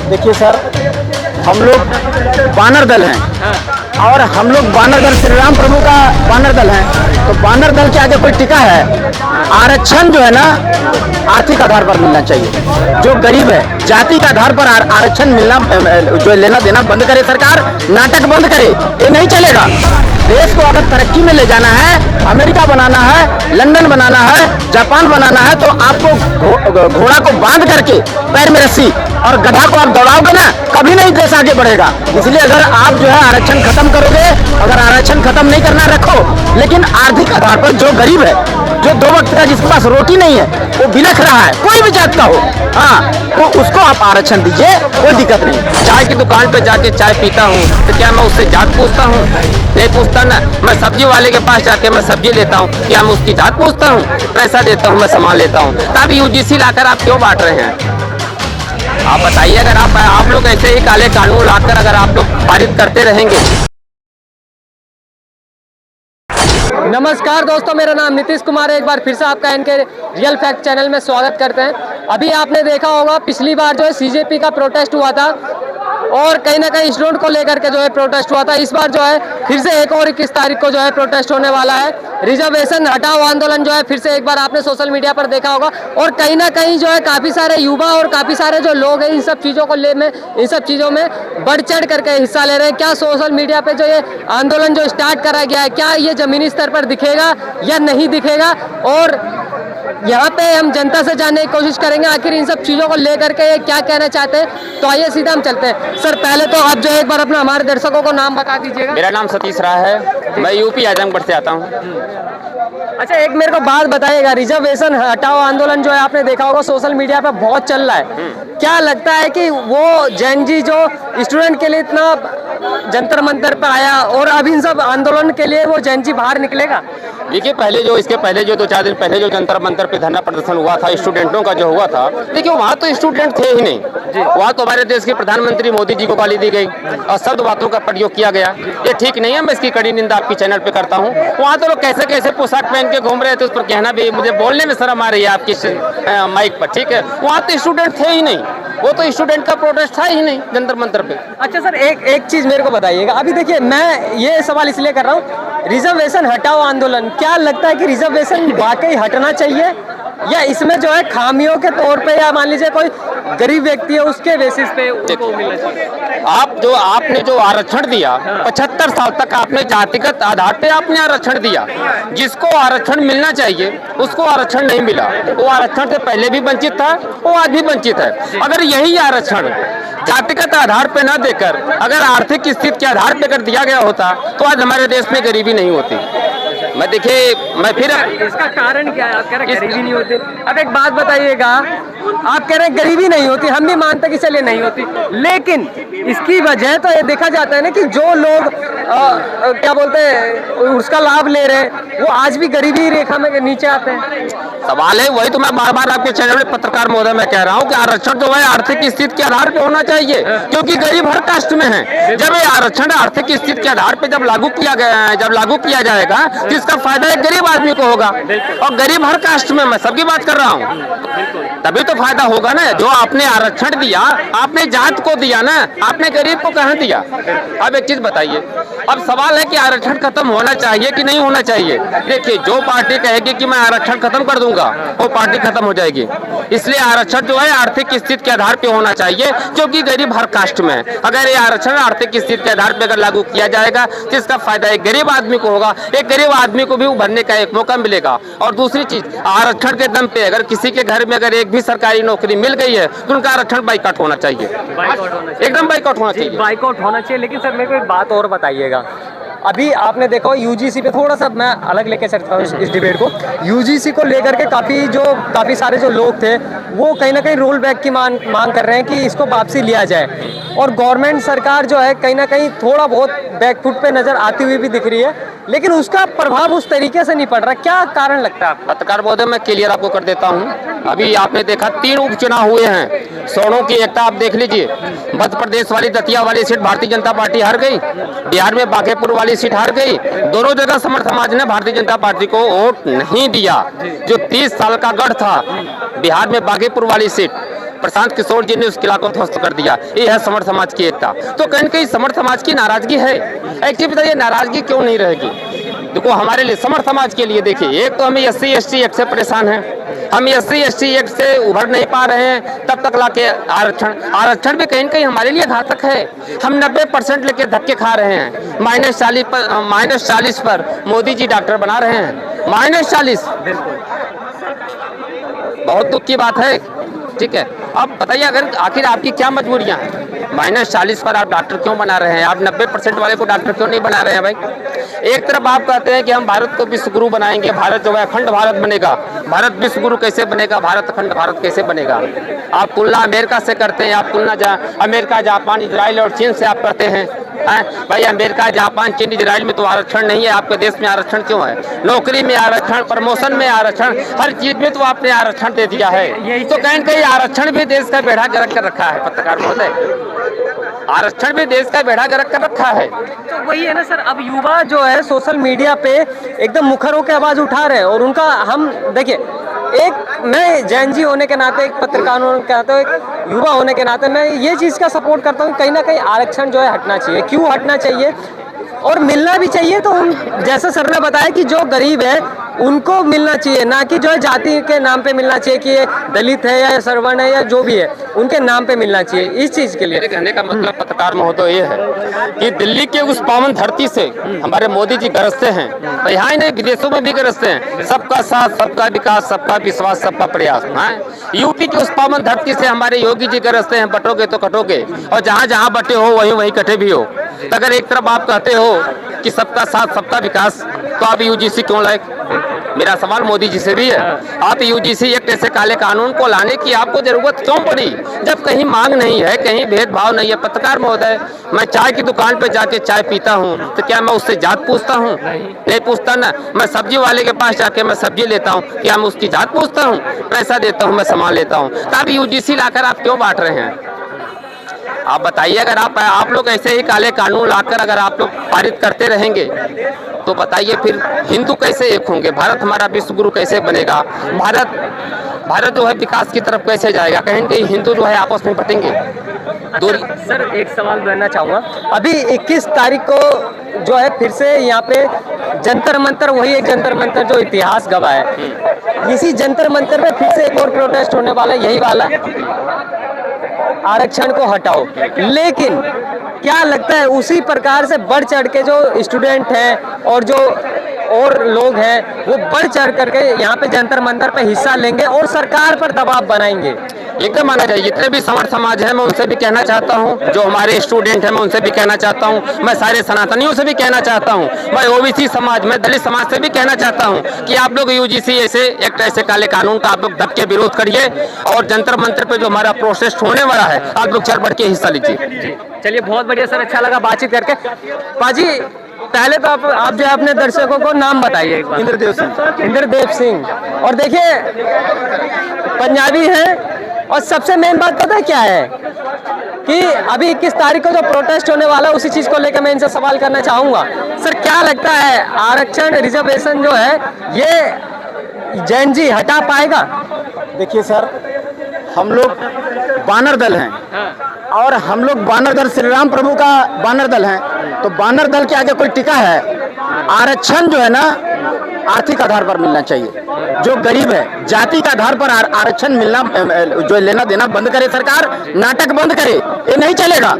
देखिए सर, हम लोग बानर दल हैं और हम लोग बानर दल श्री राम प्रभु का बानर दल है। तो बानर दल के आगे कोई टिका है? आरक्षण जो है ना आर्थिक आधार पर मिलना चाहिए। जो गरीब है जाति के आधार पर आरक्षण मिलना जो लेना देना बंद करे सरकार, नाटक बंद करे, ये नहीं चलेगा। देश को अगर तरक्की में ले जाना है, अमेरिका बनाना है, लंदन बनाना है, जापान बनाना है, तो आपको घोड़ा को बांध करके पैर में रस्सी और गधा को आप दौड़ाओगे ना, कभी नहीं देश आगे बढ़ेगा। इसलिए अगर आप जो है आरक्षण खत्म करोगे, अगर आरक्षण खत्म नहीं करना रखो, लेकिन आर्थिक आधार पर जो गरीब है, जो 2 वक्त का जिसके पास रोटी नहीं है, वो बिलख रहा है, कोई भी जात का हो, हाँ, तो उसको आप आरक्षण दीजिए, कोई दिक्कत नहीं। चाय की दुकान पे जाके चाय पीता हूँ तो क्या मैं उससे जात पूछता हूँ? नहीं पूछता ना। मैं सब्जी वाले के पास जाके मैं सब्जी लेता हूँ, क्या मैं उसकी जात पूछता हूँ? पैसा देता हूँ, मैं सामान लेता हूँ। तब यूजीसी लाकर आप क्यों बांट रहे हैं? आप बताइए। अगर आप लोग ऐसे ही काले कानून लाकर अगर आप लोग पारित करते रहेंगे। नमस्कार दोस्तों, मेरा नाम नीतीश कुमार है। एक बार फिर से आपका इनके रियल फैक्ट चैनल में स्वागत करते हैं। अभी आपने देखा होगा पिछली बार जो है सीजेपी का प्रोटेस्ट हुआ था और कहीं ना कहीं स्टूडेंट को लेकर के जो है प्रोटेस्ट हुआ था। इस बार जो है फिर से 1 और 21 तारीख को जो है प्रोटेस्ट होने वाला है। रिजर्वेशन हटाओ आंदोलन जो है फिर से एक बार आपने सोशल मीडिया पर देखा होगा और कहीं ना कहीं जो है काफ़ी सारे युवा और काफ़ी सारे जो लोग हैं इन सब चीज़ों में बढ़ चढ़ करके हिस्सा ले रहे हैं। क्या सोशल मीडिया पे जो ये आंदोलन जो स्टार्ट करा गया है, क्या ये ज़मीनी स्तर पर दिखेगा या नहीं दिखेगा? और यहाँ पे हम जनता से जानने की कोशिश करेंगे आखिर इन सब चीज़ों को लेकर के ये क्या कहना चाहते हैं। तो आइए सीधा हम चलते हैं। सर पहले तो आप जो है एक बार अपना हमारे दर्शकों को नाम बता दीजिएगा। मेरा नाम सतीश राय है, मैं यूपी आजमगढ़ से आता हूँ। अच्छा, एक मेरे को बात बताइएगा, रिजर्वेशन हटाओ आंदोलन जो है आपने देखा होगा सोशल मीडिया पे बहुत चल रहा है। क्या लगता है कि वो जैन जी जो स्टूडेंट के लिए इतना जंतर मंतर पर आया और अब इन सब आंदोलन के लिए वो जैन जी बाहर निकलेगा? देखिए, इसके पहले जो 2-4 दिन पहले जो जंतर मंतर पे धरना प्रदर्शन हुआ था स्टूडेंटों का जो हुआ था, देखिए वहाँ तो स्टूडेंट थे ही नहीं। वहाँ तो हमारे देश के प्रधानमंत्री मोदी जी को गाली दी गई और शब्द बातों का प्रयोग किया गया। ये ठीक नहीं है, मैं इसकी कड़ी निंदा आपकी चैनल पे करता हूँ। वहाँ तो लोग कैसे कैसे पोशाक पहन के घूम रहे थे, उस पर कहना भी मुझे बोलने में शर्म आ रही है आपकी माइक पर, ठीक है। वहाँ तो स्टूडेंट थे ही नहीं, वो तो स्टूडेंट का प्रोटेस्ट था ही नहीं जंतर मंतर पे। अच्छा सर, एक चीज मेरे को बताइएगा। अभी देखिए, मैं ये सवाल इसलिए कर रहा हूँ, रिजर्वेशन हटाओ आंदोलन, क्या लगता है कि रिजर्वेशन वाकई हटना चाहिए या इसमें जो है खामियों के तौर पे या मान लीजिए कोई गरीब व्यक्ति है उसके बेसिस पे उनको मिलना चाहिए? आपने जो आरक्षण दिया 75 साल तक आपने जातिगत आधार पे आपने आरक्षण दिया। जिसको आरक्षण मिलना चाहिए उसको आरक्षण नहीं मिला। वो आरक्षण से पहले भी वंचित था, वो आज भी वंचित है। अगर यही आरक्षण जातिगत आधार पे न देकर अगर आर्थिक स्थिति के आधार पे अगर दिया गया होता तो आज हमारे देश में गरीबी नहीं होती। मैं फिर इसका कारण क्या है? आप कह रहे हैं गरीबी नहीं होती। अब एक बात बताइएगा, आप कह रहे हैं गरीबी नहीं होती, हम भी मानते कि चलिए नहीं होती, लेकिन इसकी वजह तो ये देखा जाता है ना कि जो लोग क्या बोलते हैं उसका लाभ ले रहे हैं वो आज भी गरीबी रेखा में नीचे आते हैं। सवाल है वही तो मैं बार बार आपके चैनल में पत्रकार महोदय मैं कह रहा हूँ कि आरक्षण जो है आर्थिक स्थिति के आधार पे होना चाहिए, क्योंकि गरीब हर कास्ट में है। जब ये आरक्षण आर्थिक स्थिति के आधार पे जब लागू किया जाएगा जिसका फायदा एक गरीब आदमी को होगा, और गरीब हर कास्ट में, मैं सबकी बात कर रहा हूँ, तभी तो फायदा होगा ना। जो आपने आरक्षण दिया आपने जात को दिया ना, आपने गरीब को कहाँ दिया? अब एक चीज बताइए, अब सवाल है कि आरक्षण खत्म होना चाहिए कि नहीं होना चाहिए। देखिए, जो पार्टी कहेगी कि मैं आरक्षण खत्म कर दूंगा वो पार्टी खत्म हो जाएगी। इसलिए आरक्षण जो है आर्थिक स्थिति के आधार पे होना चाहिए, क्योंकि गरीब हर कास्ट में है। अगर ये आरक्षण आर्थिक स्थिति के आधार पे अगर लागू किया जाएगा जिसका फायदा एक गरीब आदमी को होगा, एक गरीब आदमी को भी उभरने का एक मौका मिलेगा। और दूसरी चीज, आरक्षण के दम पे अगर किसी के घर में अगर एक भी सरकारी नौकरी मिल गई है तो उनका आरक्षण बाइकआउट होना चाहिए, एकदम बाइकआउट होना चाहिए, बाइकआउट होना चाहिए। लेकिन सर मेरे को एक बात और बताइएगा, अभी आपने देखा यूजीसी पे थोड़ा सा मैं अलग लेके चलता हूँ इस डिबेट को। यूजीसी को लेकर के काफ़ी सारे जो लोग थे वो कहीं ना कहीं रोल बैक की मांग कर रहे हैं कि इसको वापसी लिया जाए, और गवर्नमेंट सरकार जो है कहीं ना कहीं थोड़ा बहुत बैकफुट पे नज़र आती हुई भी दिख रही है, लेकिन उसका प्रभाव उस तरीके से नहीं पड़ रहा। क्या कारण लगता है आपको? पत्रकार महोदय, मैं क्लियर आपको कर देता हूँ। अभी आपने देखा 3 उपचुनाव हुए हैं, सोनों की एकता आप देख लीजिए। मध्य प्रदेश वाली दतिया वाली सीट भारतीय जनता पार्टी हार गई, बिहार में बांकेपुर वाली सीट हार गई। दोनों जगह समर्थ समाज ने भारतीय जनता पार्टी को वोट नहीं दिया। जो 30 साल का गढ़ था बिहार में बांकेपुर वाली सीट, प्रशांत किशोर जी ने उस किला को ध्वस्त कर दिया। ये है समर्थ समाज की एकता। तो कहीं न कहीं समर्थ समाज की नाराजगी है। एक चीज बताइए, नाराजगी क्यों नहीं रहेगी? देखो हमारे लिए, समर्थ समाज के लिए देखिए, एक तो हम SC/ST एक्ट से परेशान हैं, हम SC/ST एक्ट से उभर नहीं पा रहे हैं, तब तक लाके आरक्षण भी कहीं न कहीं हमारे लिए घातक है। हम 90% लेके धक्के खा रहे हैं। -40 पर मोदी जी डॉक्टर बना रहे हैं। -40, बहुत दुख की बात है। ठीक है, अब बताइए अगर आखिर आपकी क्या मजबूरियां हैं? -40 पर आप डॉक्टर क्यों बना रहे हैं? आप 90% वाले को डॉक्टर क्यों नहीं बना रहे हैं भाई? एक तरफ आप कहते हैं कि हम भारत को विश्व गुरु बनाएंगे, भारत जो है अखंड भारत बनेगा। भारत विश्व गुरु कैसे बनेगा? भारत अखंड भारत कैसे बनेगा? आप तुलना अमेरिका से करते हैं, आप तुलना अमेरिका, जापान, इजराइल और चीन से आप करते हैं। भाई अमेरिका, जापान, चीन, इजराइल में तो आरक्षण नहीं है, आपके देश में आरक्षण क्यों है? नौकरी में आरक्षण, प्रमोशन में आरक्षण, हर चीज में तो आपने आरक्षण दे दिया है। तो कहीं कहीं आरक्षण भी देश का बेड़ा गर्क कर रखा है। पत्रकार महोदय, आरक्षण भी देश का बेड़ा गर्क कर रखा है। तो वही है ना सर, अब युवा जो है सोशल मीडिया पे एकदम मुखर होकर आवाज उठा रहे हैं और उनका, हम देखिए, एक मैं जैन जी होने के नाते, एक पत्रकार होने के नाते, एक युवा होने के नाते मैं ये चीज़ का सपोर्ट करता हूँ, कहीं ना कहीं आरक्षण जो है हटना चाहिए। क्यों हटना चाहिए और मिलना भी चाहिए? तो हम, जैसा सर ने बताया कि जो गरीब है उनको मिलना चाहिए, ना कि जो है जाति के नाम पे मिलना चाहिए कि ये दलित है या सवर्ण है या जो भी है उनके नाम पे मिलना चाहिए। इस चीज़ के लिए मेरे कहने का मतलब पत्रकार महोदय ये है कि दिल्ली के उस पावन धरती से हमारे मोदी जी गरजते हैं, तो यहाँ ही नहीं विदेशों में भी गरजते हैं। सबका साथ, सबका विकास, सबका विश्वास, सबका प्रयास। यूपी की उस पावन धरती से हमारे योगी जी गरजते हैं, बटोगे तो कटोगे, और जहाँ जहाँ बटे हो वहीं वहीं कटे भी हो। तो अगर एक तरफ आप कहते हो कि सबका साथ, सबका विकास, तो आप UGC क्यों लाए? मेरा सवाल मोदी जी से भी है। आप UGC एक ऐसे काले कानून को लाने की आपको जरूरत क्यों पड़ी, जब कहीं मांग नहीं है, कहीं भेदभाव नहीं है? पत्रकार महोदय, मैं चाय की दुकान पे जाके चाय पीता हूँ, तो क्या मैं उससे जात पूछता हूँ? नहीं पूछता ना। मैं सब्जी वाले के पास जाके मैं सब्जी लेता हूँ, क्या मैं उसकी जात पूछता हूँ? पैसा देता हूँ, मैं सामान लेता हूँ। तो आप UGC लाकर आप क्यों बांट रहे हैं? आप बताइए, अगर आप लोग ऐसे ही काले कानून लाकर अगर आप लोग पारित करते रहेंगे तो बताइए फिर हिंदू कैसे एक होंगे? भारत हमारा विश्व गुरु कैसे बनेगा? भारत जो है विकास की तरफ कैसे जाएगा? कहीं कहीं हिंदू जो है आपस में बटेंगे। सर एक सवाल करना चाहूँगा, अभी 21 तारीख को जो है फिर से यहाँ पे जंतर मंतर, वही एक जंतर मंतर जो इतिहास गवाह है, इसी जंतर मंतर पे फिर से एक और प्रोटेस्ट होने वाला है, यही वाला, आरक्षण को हटाओ। लेकिन क्या लगता है उसी प्रकार से बढ़ चढ़ के जो स्टूडेंट हैं और जो और लोग हैं वो बढ़ चढ़ करके यहाँ पे जंतर मंतर पे हिस्सा लेंगे और सरकार पर दबाव बनाएंगे? एकदम माना जाए। जितने भी समर्थ समाज है मैं उनसे भी कहना चाहता हूँ, जो हमारे स्टूडेंट हैं मैं उनसे भी कहना चाहता हूँ, मैं सारे सनातनियों से भी कहना चाहता हूँ, मैं OBC समाज, मैं दलित समाज से भी कहना चाहता हूँ कि आप लोग UGC ऐसे एक ऐसे काले कानून का आप लोग दब के विरोध करिए और जंतर मंतर पे जो हमारा प्रोटेस्ट होने वाला है आप लोग चढ़ बढ़ के हिस्सा लीजिए। चलिए, बहुत बढ़िया सर, अच्छा लगा बातचीत करके। पाजी, पहले तो आप जो है अपने दर्शकों को नाम बताइए एक बार। इंद्रदेव सिंह। इंद्रदेव सिंह। और देखिए, पंजाबी हैं और सबसे मेन बात पता है क्या है कि अभी 21 तारीख को जो प्रोटेस्ट होने वाला है उसी चीज को लेकर मैं इनसे सवाल करना चाहूंगा। सर क्या लगता है आरक्षण रिजर्वेशन जो है ये जैन जी हटा पाएगा? देखिए सर, हम लोग बानर दल हैं और हम लोग बानर दल श्री राम प्रभु का बानर दल हैं, तो बानर दल के आगे कोई टिका है? आरक्षण जो है ना आर्थिक आधार पर मिलना चाहिए। जो गरीब है जाति के आधार पर आरक्षण मिलना, जो लेना देना बंद करे सरकार, नाटक बंद करे, ये नहीं चलेगा।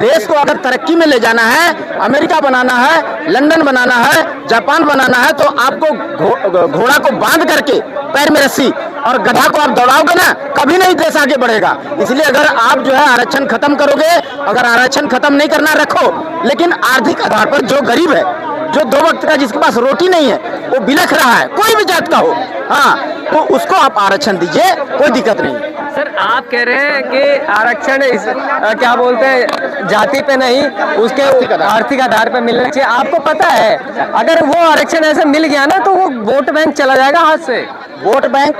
देश को अगर तरक्की में ले जाना है, अमेरिका बनाना है, लंदन बनाना है, जापान बनाना है, तो आपको घोड़ा को बांध करके पैर में रस्सी और गधा को आप दौड़ाओगे ना, कभी नहीं देश आगे बढ़ेगा। इसलिए अगर आप जो है आरक्षण खत्म करोगे, अगर आरक्षण खत्म नहीं करना रखो, लेकिन आर्थिक आधार पर जो गरीब है, जो 2 वक्त का जिसके पास रोटी नहीं है, वो बिलख रहा है, कोई भी जात का हो, हाँ, तो उसको आप आरक्षण दीजिए, कोई दिक्कत नहीं। सर आप कह रहे हैं कि आरक्षण क्या बोलते हैं जाति पे नहीं, उसके आर्थिक आधार पे मिलना चाहिए। आपको पता है अगर वो आरक्षण ऐसे मिल गया ना तो वो वोट बैंक चला जाएगा हाथ से। Vote bank?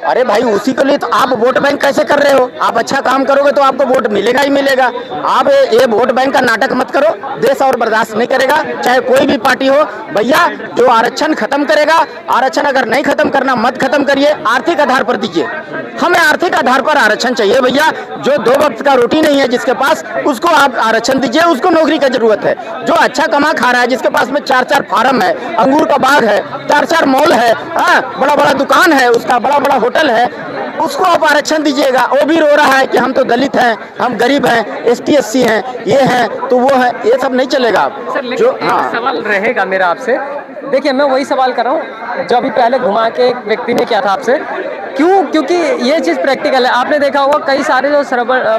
अरे भाई, उसी के लिए तो आप वोट बैंक कैसे कर रहे हो? आप अच्छा काम करोगे तो आपको वोट मिलेगा ही मिलेगा। आप ये वोट बैंक का नाटक मत करो, देश और बर्दाश्त नहीं करेगा, चाहे कोई भी पार्टी हो। भैया जो आरक्षण खत्म करेगा, आरक्षण अगर नहीं खत्म करना मत खत्म करिए, आर्थिक आधार पर दीजिए। हमें आर्थिक आधार पर आरक्षण चाहिए भैया। जो 2 वक्त का रोटी नहीं है जिसके पास, उसको आप आरक्षण दीजिए, उसको नौकरी की जरूरत है। जो अच्छा कमा खा रहा है, जिसके पास में 4-4 फार्म है, अंगूर का बाग है, 4-4 मॉल है, बड़ा बड़ा दुकान है, उसका बड़ा बड़ा होटल है, उसको आप आरक्षण दीजिएगा। वो भी रो रहा है कि हम तो दलित हैं, हम गरीब हैं, ST SC हैं, ये हैं तो वो है, ये सब नहीं चलेगा। जो सवाल रहेगा मेरा आपसे, देखिए मैं वही सवाल कर रहा हूँ जो अभी पहले घुमा के एक व्यक्ति ने किया था आपसे, क्योंकि ये चीज़ प्रैक्टिकल है। आपने देखा होगा कई सारे जो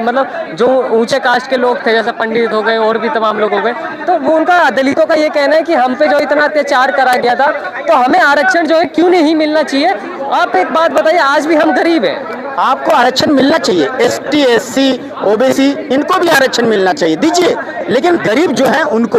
मतलब जो ऊंचे कास्ट के लोग थे, जैसे पंडित हो गए और भी तमाम लोग हो गए, तो वो उनका दलितों का ये कहना है कि हम पे जो इतना अत्याचार करा गया था, तो हमें आरक्षण जो है क्यों नहीं मिलना चाहिए। आप एक बात बताइए, आज भी हम गरीब हैं, आपको आरक्षण मिलना चाहिए। ST SC OBC इनको भी आरक्षण मिलना चाहिए, दीजिए। लेकिन गरीब जो है उनको,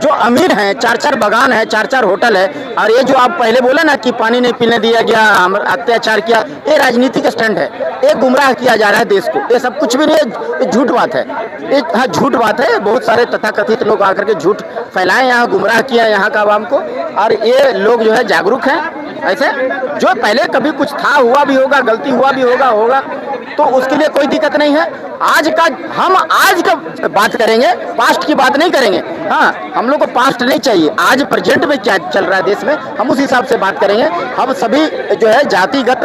जो अमीर हैं, 4-4 बागान है, 4-4 होटल है, और ये जो आप पहले बोले ना कि पानी नहीं पीने दिया गया, हम अत्याचार किया, ये राजनीतिक स्टंट है, ये गुमराह किया जा रहा है देश को। ये सब कुछ भी नहीं है, ये झूठ बात है, ये हाँ झूठ बात है। बहुत सारे तथाकथित लोग आकर के झूठ फैलाए, यहाँ गुमराह किया यहाँ का आवाम को, और ये लोग जो है जागरूक हैं। ऐसे जो पहले कभी कुछ था, हुआ भी होगा, गलती हुआ भी होगा, तो उसके लिए कोई दिक्कत नहीं है। हम आज का बात करेंगे, पास्ट की बात नहीं करेंगे। हाँ, हम लोग को पास्ट नहीं चाहिए, आज प्रेजेंट में क्या चल रहा है देश में, हम उस हिसाब से बात करेंगे। हम सभी जो है जातिगत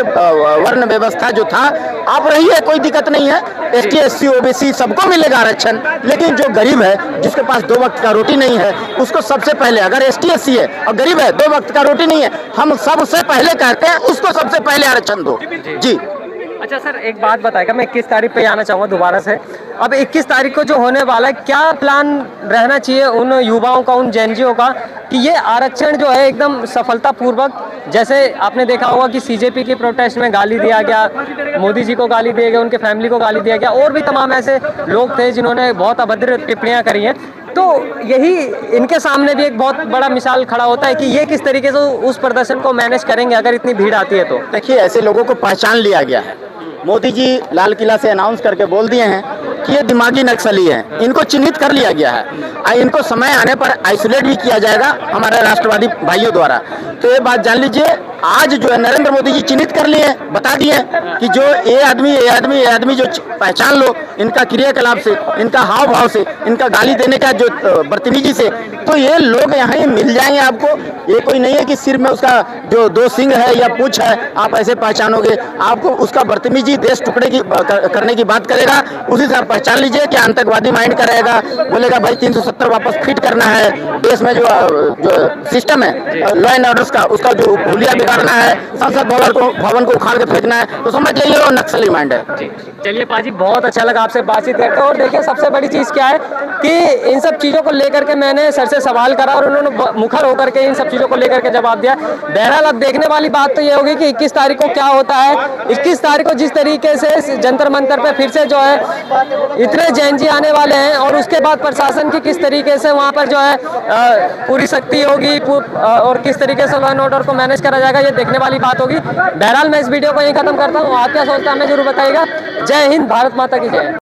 वर्ण व्यवस्था जो था, आप रहिए, कोई दिक्कत नहीं है। ST SC OBC सबको मिलेगा आरक्षण, लेकिन जो गरीब है, जिसके पास 2 वक्त का रोटी नहीं है, उसको सबसे पहले, अगर ST SC है और गरीब है, 2 वक्त का रोटी नहीं है, हम सबसे पहले कहते हैं उसको सबसे पहले आरक्षण दो जी। अच्छा सर, एक बात बताएगा, मैं 21 तारीख पे आना चाहूँगा दोबारा से। अब 21 तारीख को जो होने वाला है, क्या प्लान रहना चाहिए उन युवाओं का, उन जेनजियों का, कि ये आरक्षण जो है एकदम सफलतापूर्वक, जैसे आपने देखा होगा कि CJP की प्रोटेस्ट में गाली दिया गया, मोदी जी को गाली दिया गया, उनके फैमिली को गाली दिया गया, और भी तमाम ऐसे लोग थे जिन्होंने बहुत अभद्र टिप्पणियाँ करी हैं, तो यही इनके सामने भी एक बहुत बड़ा मिसाल खड़ा होता है कि ये किस तरीके से उस प्रदर्शन को मैनेज करेंगे अगर इतनी भीड़ आती है तो। देखिए, ऐसे लोगों को पहचान लिया गया है। मोदी जी लाल किला से अनाउंस करके बोल दिए हैं कि ये दिमागी नक्सली हैं, इनको चिन्हित कर लिया गया है, इनको समय आने पर आइसोलेट भी किया जाएगा हमारे राष्ट्रवादी भाइयों द्वारा। तो ये बात जान लीजिए, आज जो है नरेंद्र मोदी जी चिन्हित कर लिए, बता दिए कि जो ये आदमी जो पहचान लो इनका क्रियाकलाप से, इनका हाव भाव से, इनका गाली देने का जो बदतमीजी से, तो ये लोग यहाँ मिल जाएंगे आपको। ये कोई नहीं है कि सिर में उसका जो 2 सिंग है या पूंछ है आप ऐसे पहचानोगे, आपको उसका बदतमीजी देश टुकड़े की करने की बात करेगा, उसी से आप पहचान लीजिए कि आतंकवादी माइंड का रहेगा, बोलेगा भाई 370 वापस फिट करना है, देश में जो सिस्टम है लॉ एंड ऑर्डर का, उसका जो हुलिया बिगाड़ना है, संसद भवन को उखाड़ के फेंकना है, तो समझ जाइए वो नक्सली माइंड है। चलिए पाजी, बहुत अच्छा लगा आपसे बातचीत करके। और देखिए, सबसे बड़ी चीज़ क्या है कि इन सब चीज़ों को लेकर के मैंने सर से सवाल करा और उन्होंने मुखर होकर के इन सब चीज़ों को लेकर के जवाब दिया। बहरहाल अब देखने वाली बात तो ये होगी कि 21 तारीख को क्या होता है। 21 तारीख को जिस तरीके से जंतर मंतर पे फिर से जो है इतने जेएनजी आने वाले हैं, और उसके बाद प्रशासन की किस तरीके से वहाँ पर जो है पूरी शक्ति होगी और किस तरीके से लॉ एंड ऑर्डर को मैनेज करा जाएगा, ये देखने वाली बात होगी। बहरहाल मैं इस वीडियो को यहीं खत्म करता हूँ। आप क्या सोचते हैं हमें जरूर बताइएगा। जय हिंद, भारत माता की जय।